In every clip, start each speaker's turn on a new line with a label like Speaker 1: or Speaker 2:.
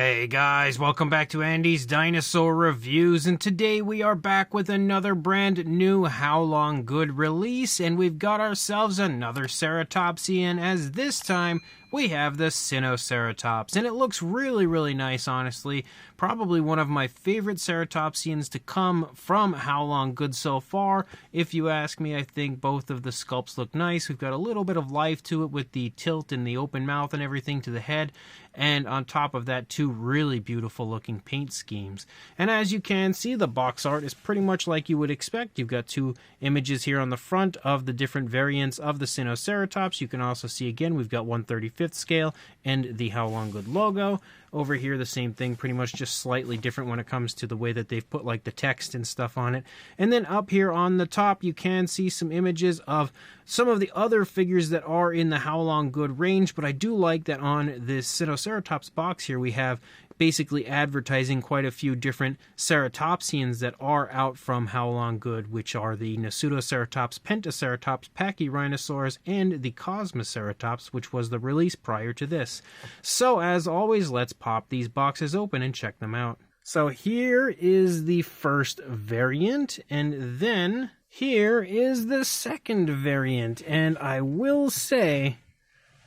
Speaker 1: Hey guys, welcome back to Andy's Dinosaur Reviews, and today we are back with another brand new Haolonggood release, and we've got ourselves another Ceratopsian, as this time we have the Sinoceratops, and it looks really nice, honestly. Probably one of my favorite Ceratopsians to come from Haolonggood so far. If you ask me, I think both of the sculpts look nice. We've got a little bit of life to it with the tilt and the open mouth and everything to the head, and on top of that, two really beautiful looking paint schemes. And as you can see, the box art is pretty much like you would expect. You've got two images here on the front of the different variants of the Sinoceratops. You can also see, again, we've got 1/35th scale and the Haolonggood logo. Over here, the same thing, pretty much just slightly different when it comes to the way that they've put like the text and stuff on it. And then up here on the top, you can see some images of some of the other figures that are in the Haolonggood range, but I do like that on this Sinoceratops box here, we have basically advertising quite a few different Ceratopsians that are out from Haolonggood, which are the Sinoceratops, Pentaceratops, Pachyrhinosaurs, and the Cosmoceratops, which was the release prior to this. So as always, let's pop these boxes open and check them out. So here is the first variant, and then here is the second variant, and I will say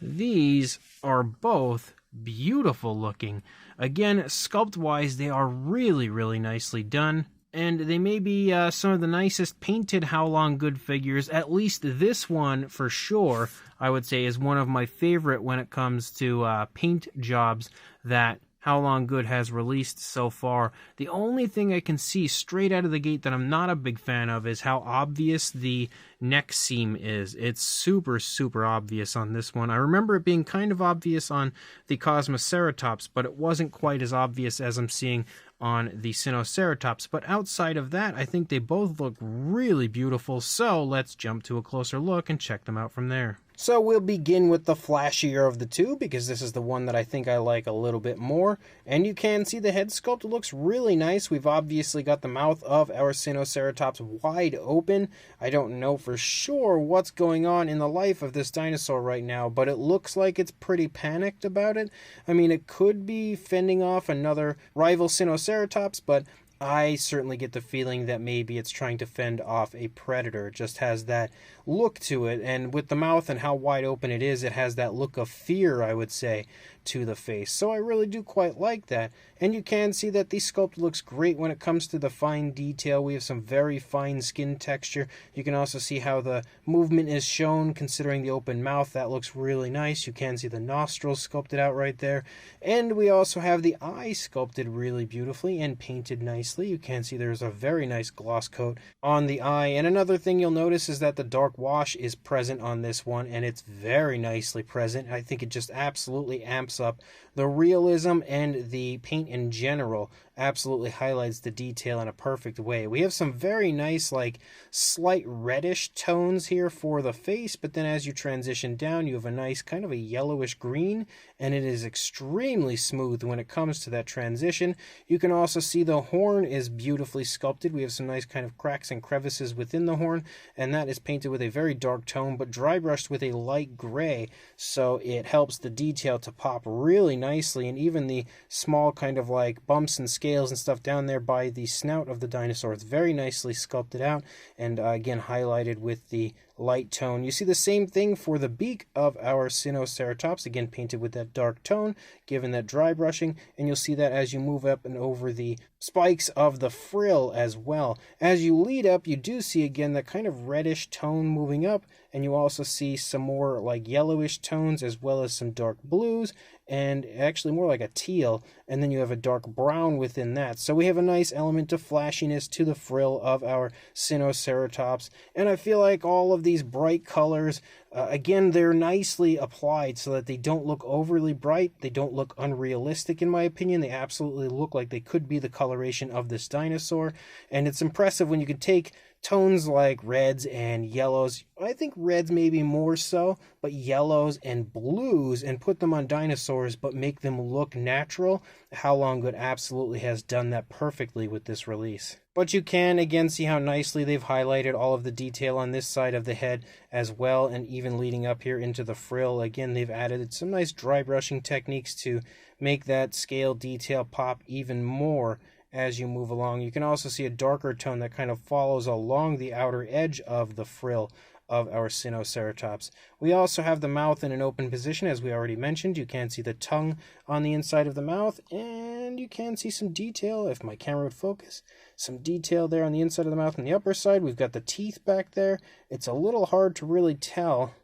Speaker 1: these are both beautiful looking. Again, sculpt-wise, they are really nicely done, and they may be some of the nicest painted Haolonggood figures. At least this one, for sure, I would say is one of my favorite when it comes to paint jobs that Haolonggood has released so far. The only thing I can see straight out of the gate that I'm not a big fan of is how obvious the neck seam is. It's super obvious on this one. I remember it being kind of obvious on the Cosmoceratops, but it wasn't quite as obvious as I'm seeing on the Sinoceratops. But outside of that, I think they both look really beautiful, so let's jump to a closer look and check them out from there. So we'll begin with the flashier of the two, because this is the one that I think I like a little bit more. And you can see the head sculpt looks really nice. We've obviously got the mouth of our Sinoceratops wide open. I don't know for sure what's going on in the life of this dinosaur right now, but it looks like it's pretty panicked about it. I mean, it could be fending off another rival Sinoceratops, but I certainly get the feeling that maybe it's trying to fend off a predator. It just has that look to it, and with the mouth and how wide open it is, it has that look of fear, I would say, to the face. So I really do quite like that. And you can see that the sculpt looks great when it comes to the fine detail. We have some very fine skin texture. You can also see how the movement is shown considering the open mouth. That looks really nice. You can see the nostrils sculpted out right there. And we also have the eye sculpted really beautifully and painted nicely. You can see there's a very nice gloss coat on the eye. And another thing you'll notice is that the dark wash is present on this one, and it's very nicely present. I think it just absolutely amps up the realism, and the paint in general absolutely highlights the detail in a perfect way. We have some very nice, like, slight reddish tones here for the face, but then as you transition down, you have a nice kind of a yellowish green, and it is extremely smooth when it comes to that transition. You can also see the horn is beautifully sculpted. We have some nice kind of cracks and crevices within the horn, and that is painted with a very dark tone, but dry brushed with a light gray, so it helps the detail to pop really nicely, and even the small kind of like bumps and scales and stuff down there by the snout of the dinosaur, it's very nicely sculpted out, and again highlighted with the light tone. You see the same thing for the beak of our Sinoceratops, again painted with that dark tone, given that dry brushing, and you'll see that as you move up and over the spikes of the frill as well. As you lead up, you do see again that kind of reddish tone moving up, and you also see some more like yellowish tones as well as some dark blues, and actually more like a teal, and then you have a dark brown within that. So we have a nice element of flashiness to the frill of our Sinoceratops, and I feel like all of these bright colors, again, they're nicely applied so that they don't look overly bright, they don't look unrealistic in my opinion. They absolutely look like they could be the coloration of this dinosaur, and it's impressive when you can take tones like reds and yellows. I think reds maybe more so, but yellows and blues, and put them on dinosaurs but make them look natural. Haolonggood absolutely has done that perfectly with this release. But you can again see how nicely they've highlighted all of the detail on this side of the head as well, and even leading up here into the frill. Again, they've added some nice dry brushing techniques to make that scale detail pop even more as you move along. You can also see a darker tone that kind of follows along the outer edge of the frill of our Sinoceratops. We also have the mouth in an open position, as we already mentioned. You can see the tongue on the inside of the mouth, and you can see some detail, if my camera would focus, some detail there on the inside of the mouth. On the upper side, we've got the teeth back there. It's a little hard to really tell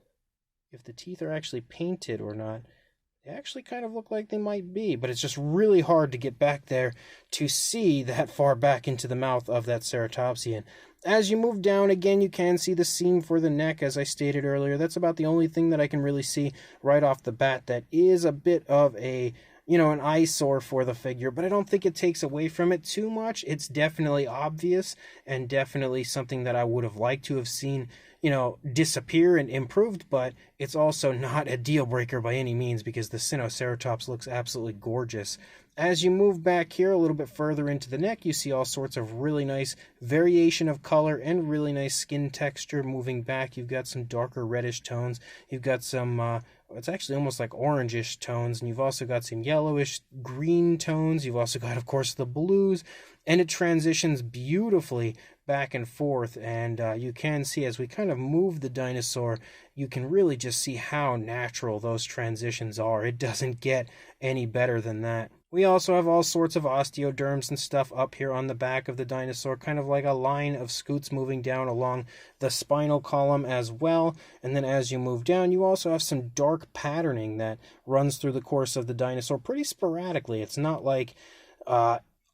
Speaker 1: if the teeth are actually painted or not. They actually kind of look like they might be, but it's just really hard to get back there to see that far back into the mouth of that ceratopsian. As you move down, again, you can see the seam for the neck, as I stated earlier. That's about the only thing that I can really see right off the bat that is a bit of a, an eyesore for the figure, but I don't think it takes away from it too much. It's definitely obvious and definitely something that I would have liked to have seen, disappear and improved, but it's also not a deal breaker by any means because the Sinoceratops looks absolutely gorgeous. As you move back here a little bit further into the neck, you see all sorts of really nice variation of color and really nice skin texture. Moving back, you've got some darker reddish tones. You've got some, it's actually almost like orangish tones, and you've also got some yellowish green tones. You've also got, of course, the blues, and it transitions beautifully back and forth, and you can see as we kind of move the dinosaur, you can really just see how natural those transitions are. It doesn't get any better than that. We also have all sorts of osteoderms and stuff up here on the back of the dinosaur, kind of like a line of scutes moving down along the spinal column as well. And then as you move down, you also have some dark patterning that runs through the course of the dinosaur pretty sporadically. It's not like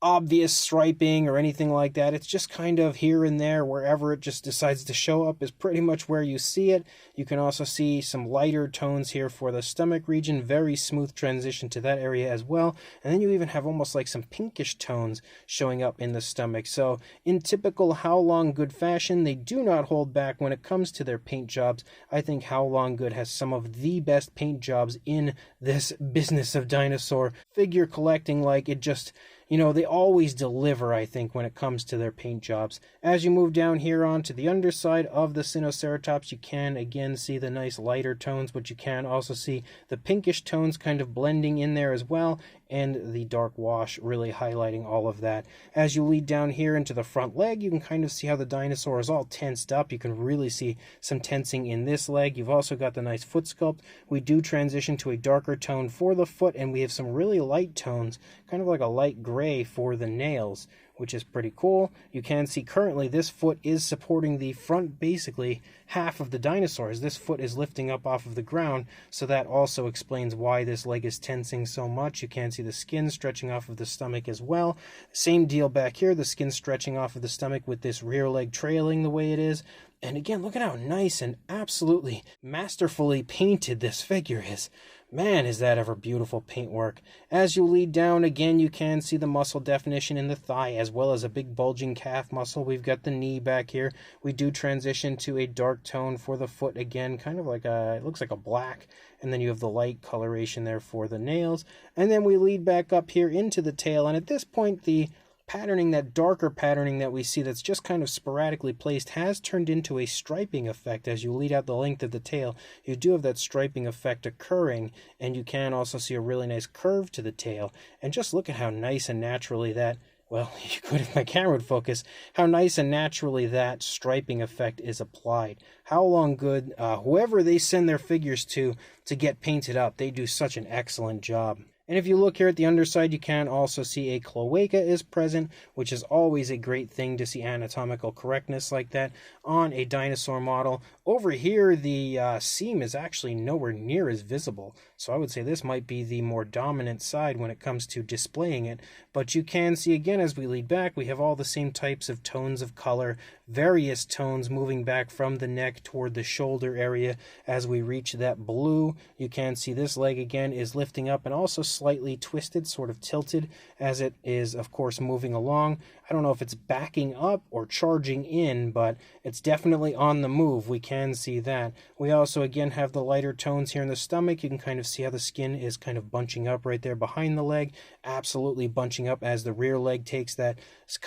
Speaker 1: obvious striping or anything like that. It's just kind of here and there, wherever it just decides to show up is pretty much where you see it. You can also see some lighter tones here for the stomach region, very smooth transition to that area as well. And then you even have almost like some pinkish tones showing up in the stomach. So in typical Haolonggood fashion, they do not hold back when it comes to their paint jobs. I think Haolonggood has some of the best paint jobs in this business of dinosaur figure collecting. Like, it just, they always deliver, I think, when it comes to their paint jobs. As you move down here onto the underside of the Sinoceratops, you can again see the nice lighter tones, but you can also see the pinkish tones kind of blending in there as well, and the dark wash really highlighting all of that. As you lead down here into the front leg, you can kind of see how the dinosaur is all tensed up. You can really see some tensing in this leg. You've also got the nice foot sculpt. We do transition to a darker tone for the foot, and we have some really light tones, kind of like a light gray for the nails, which is pretty cool. You can see currently this foot is supporting the front, basically half of the dinosaur, as this foot is lifting up off of the ground, so that also explains why this leg is tensing so much. You can see the skin stretching off of the stomach as well. Same deal back here, the skin stretching off of the stomach with this rear leg trailing the way it is. And again, look at how nice and absolutely masterfully painted this figure is. Man, is that ever beautiful paintwork. As you lead down, again, you can see the muscle definition in the thigh, as well as a big bulging calf muscle. We've got the knee back here. We do transition to a dark tone for the foot again, kind of like it looks like a black. And then you have the light coloration there for the nails. And then we lead back up here into the tail. And at this point, the patterning, that darker patterning that we see that's just kind of sporadically placed, has turned into a striping effect. As you lead out the length of the tail, you do have that striping effect occurring, and you can also see a really nice curve to the tail. And just look at how nice and naturally that, well, you could if my camera would focus, how nice and naturally that striping effect is applied. Haolonggood, whoever they send their figures to get painted up, they do such an excellent job. And if you look here at the underside, you can also see a cloaca is present, which is always a great thing to see anatomical correctness like that on a dinosaur model. Over here, the seam is actually nowhere near as visible, so I would say this might be the more dominant side when it comes to displaying it. But you can see again as we lead back, we have all the same types of tones of color, various tones moving back from the neck toward the shoulder area as we reach that blue. You can see this leg again is lifting up and also slightly twisted, sort of tilted, as it is, of course, moving along. I don't know if it's backing up or charging in, but it's definitely on the move. We can see that. We also, again, have the lighter tones here in the stomach. You can kind of see how the skin is kind of bunching up right there behind the leg, absolutely bunching up as the rear leg takes that,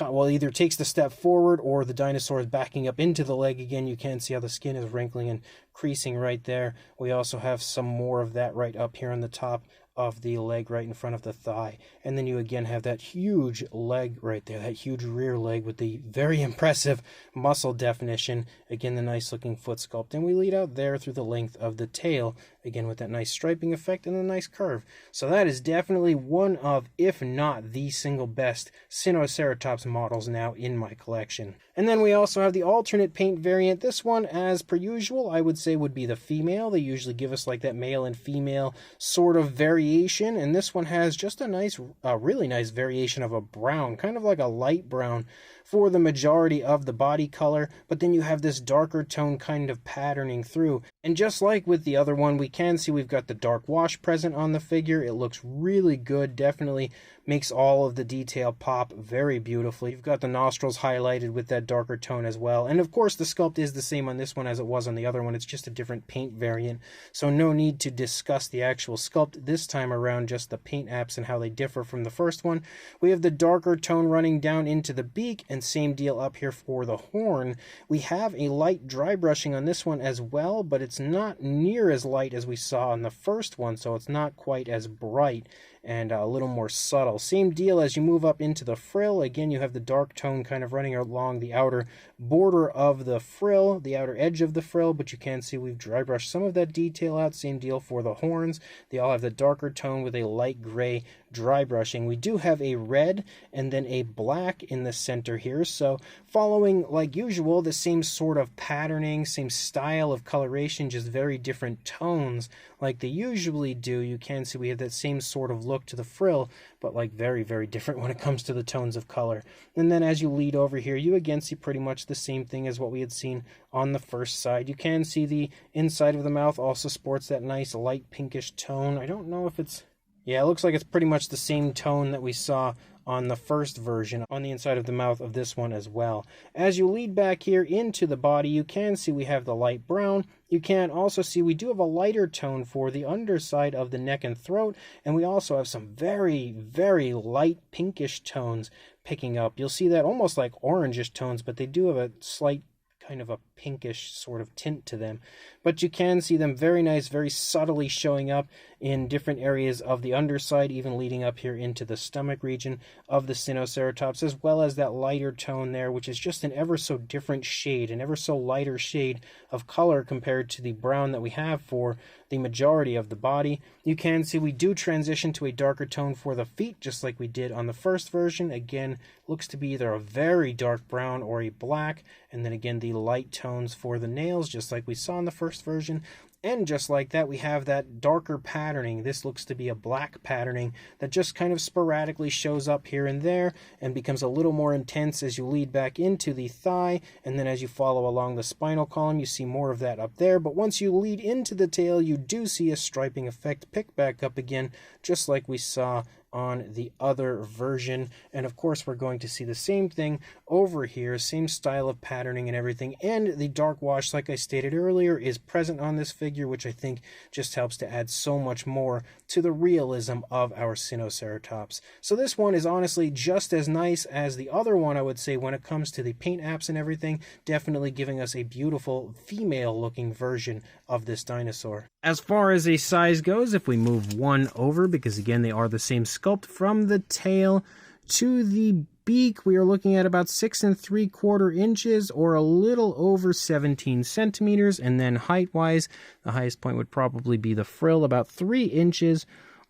Speaker 1: well, either takes the step forward or the dinosaur is backing up into the leg again. You can see how the skin is wrinkling and creasing right there. We also have some more of that right up here on the top of the leg, right in front of the thigh. And then you again have that huge leg right there, that huge rear leg with the very impressive muscle definition. Again, the nice looking foot sculpt. And we lead out there through the length of the tail, again with that nice striping effect and a nice curve. So that is definitely one of, if not the single best Sinoceratops models now in my collection. And then we also have the alternate paint variant. This one, as per usual, I would say would be the female. They usually give us like that male and female sort of variation, and this one has just a nice, really nice variation of a brown, kind of like a light brown for the majority of the body color, but then you have this darker tone kind of patterning through. And just like with the other one, we can see we've got the dark wash present on the figure. It looks really good, definitely makes all of the detail pop very beautifully. You've got the nostrils highlighted with that darker tone as well. And of course the sculpt is the same on this one as it was on the other one. It's just a different paint variant. So no need to discuss the actual sculpt this time around, just the paint apps and how they differ from the first one. We have the darker tone running down into the beak, and same deal up here for the horn. We have a light dry brushing on this one as well, but it's not near as light as we saw on the first one, so it's not quite as bright and a little more subtle. Same deal as you move up into the frill. Again, you have the dark tone kind of running along the outer border of the frill, the outer edge of the frill, but you can see we've dry brushed some of that detail out. Same deal for the horns. They all have the darker tone with a light gray dry brushing. We do have a red and then a black in the center here, so following like usual the same sort of patterning, same style of coloration, just very different tones like they usually do. You can see we have that same sort of look to the frill, but like very, very different when it comes to the tones of color. And then as you lead over here, you again see pretty much the same thing as what we had seen on the first side. You can see the inside of the mouth also sports that nice light pinkish tone. I don't know if it's, yeah, it looks like it's pretty much the same tone that we saw on the first version on the inside of the mouth of this one as well. As you lead back here into the body, you can see we have the light brown. You can also see we do have a lighter tone for the underside of the neck and throat, and we also have some very, very light pinkish tones picking up. You'll see that almost like orangish tones, but they do have a slight kind of a pinkish sort of tint to them. But you can see them very nice, very subtly showing up in different areas of the underside, even leading up here into the stomach region of the Sinoceratops, as well as that lighter tone there, which is just an ever so different shade, an ever so lighter shade of color compared to the brown that we have for the majority of the body. You can see we do transition to a darker tone for the feet, just like we did on the first version. Again, looks to be either a very dark brown or a black, and then again the light tones for the nails, just like we saw in the first version. And just like that, we have that darker patterning. This looks to be a black patterning that just kind of sporadically shows up here and there and becomes a little more intense as you lead back into the thigh. And then as you follow along the spinal column, you see more of that up there. But once you lead into the tail, you do see a striping effect pick back up again, just like we saw on the other version. And of course we're going to see the same thing over here, same style of patterning and everything, and the dark wash, like I stated earlier, is present on this figure, which I think just helps to add so much more to the realism of our Sinoceratops. So this one is honestly just as nice as the other one, I would say, when it comes to the paint apps and everything, definitely giving us a beautiful female looking version of this dinosaur. As far as a size goes, if we move one over, because again they are the same sculpt, from the tail to the beak, we are looking at about 6 3/4 inches, or a little over 17 centimeters. And then height-wise, the highest point would probably be the frill, about 3 inches,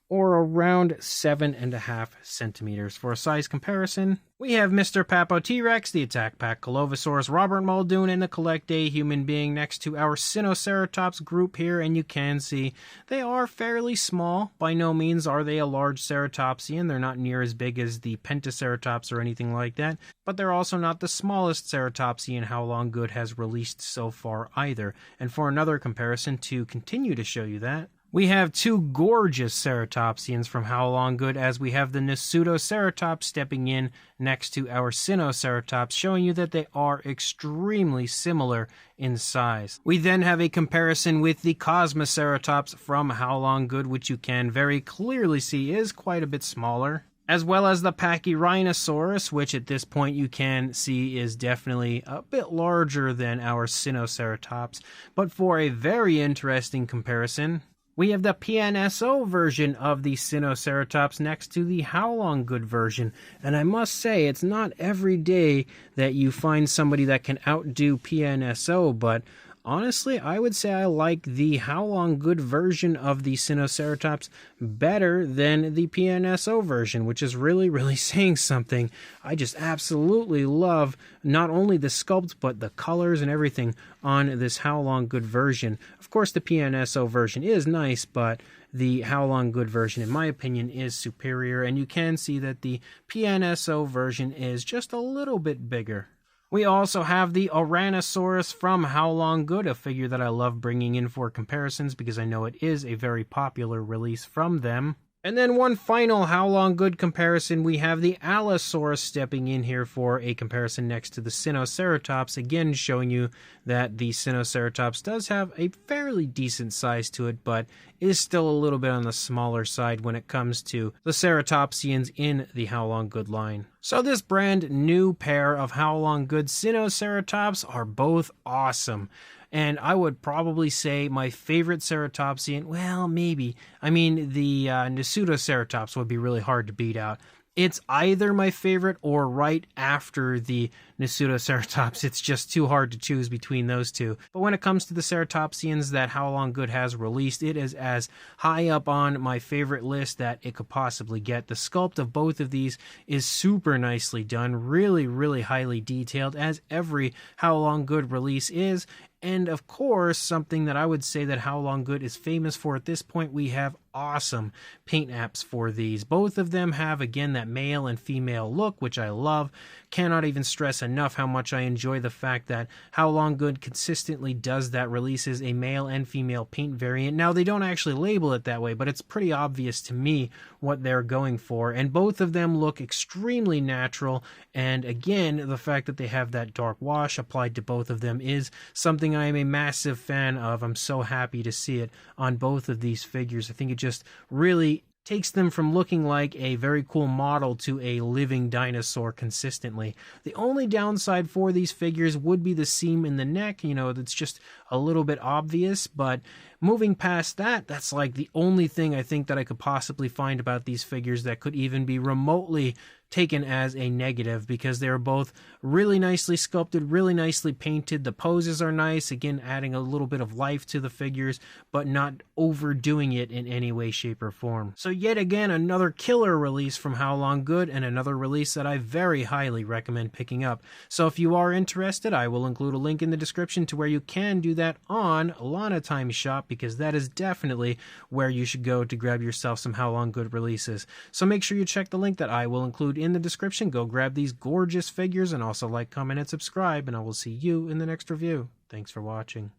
Speaker 1: or around 7.5 centimeters. For a size comparison, we have Mr. Papo T-Rex, the Attack Pack Colovosaurus, Robert Muldoon, and the Collect A Human Being next to our Sinoceratops group here, and you can see they are fairly small. By no means are they a large ceratopsian. They're not near as big as the Pentaceratops or anything like that, but they're also not the smallest ceratopsian Haolonggood has released so far either. And for another comparison, to continue to show you that, We have two gorgeous ceratopsians from Haolonggood, as we have the Sinoceratops stepping in next to our Sinoceratops, showing you that they are extremely similar in size. We then have a comparison with the Cosmoceratops from Haolonggood, which you can very clearly see is quite a bit smaller, as well as the Pachyrhinosaurus, which at this point you can see is definitely a bit larger than our Sinoceratops. But for a very interesting comparison, we have the PNSO version of the Sinoceratops next to the Haolonggood version, and I must say, it's not every day that you find somebody that can outdo PNSO, but honestly, I would say I like the Haolonggood version of the Sinoceratops better than the PNSO version, which is really saying something. I just absolutely love not only the sculpt, but the colors and everything on this Haolonggood version. Of course, the PNSO version is nice, but the Haolonggood version, in my opinion, is superior, and you can see that the PNSO version is just a little bit bigger. We also have the Ouranosaurus from Haolonggood, a figure that I love bringing in for comparisons because I know it is a very popular release from them. And then one final Haolonggood comparison, we have the Allosaurus stepping in here for a comparison next to the Sinoceratops, again showing you that the Sinoceratops does have a fairly decent size to it, but is still a little bit on the smaller side when it comes to the Ceratopsians in the Haolonggood line. So this brand new pair of Haolonggood Sinoceratops are both awesome. And I would probably say my favorite ceratopsian, well, maybe. I mean, the Pseudoceratops would be really hard to beat out. It's either my favorite or right after the Pseudoceratops. It's just too hard to choose between those two. But when it comes to the ceratopsians that Haolonggood has released, it is as high up on my favorite list that it could possibly get. The sculpt of both of these is super nicely done, really highly detailed, as every Haolonggood release is. And of course, something that I would say that Haolonggood is famous for at this point, we have awesome paint apps for these. Both of them have, again, that male and female look, which I love. Cannot even stress enough how much I enjoy the fact that Haolonggood consistently does that, releases a male and female paint variant. Now, they don't actually label it that way, but it's pretty obvious to me what they're going for. And both of them look extremely natural. And again, the fact that they have that dark wash applied to both of them is something I am a massive fan of. I'm so happy to see it on both of these figures. I think it just really takes them from looking like a very cool model to a living dinosaur consistently. The only downside for these figures would be the seam in the neck. You know, that's just a little bit obvious, but moving past that, that's like the only thing I think that I could possibly find about these figures that could even be remotely taken as a negative, because they're both really nicely sculpted, really nicely painted. The poses are nice, again adding a little bit of life to the figures, but not overdoing it in any way, shape, or form. So yet again, another killer release from Haolonggood, and another release that I very highly recommend picking up. So if you are interested, I will include a link in the description to where you can do that on Lana Time Shop, because that is definitely where you should go to grab yourself some Haolonggood releases. So make sure you check the link that I will include in the description. Go grab these gorgeous figures, and also like, comment, and subscribe, and I will see you in the next review. Thanks for watching.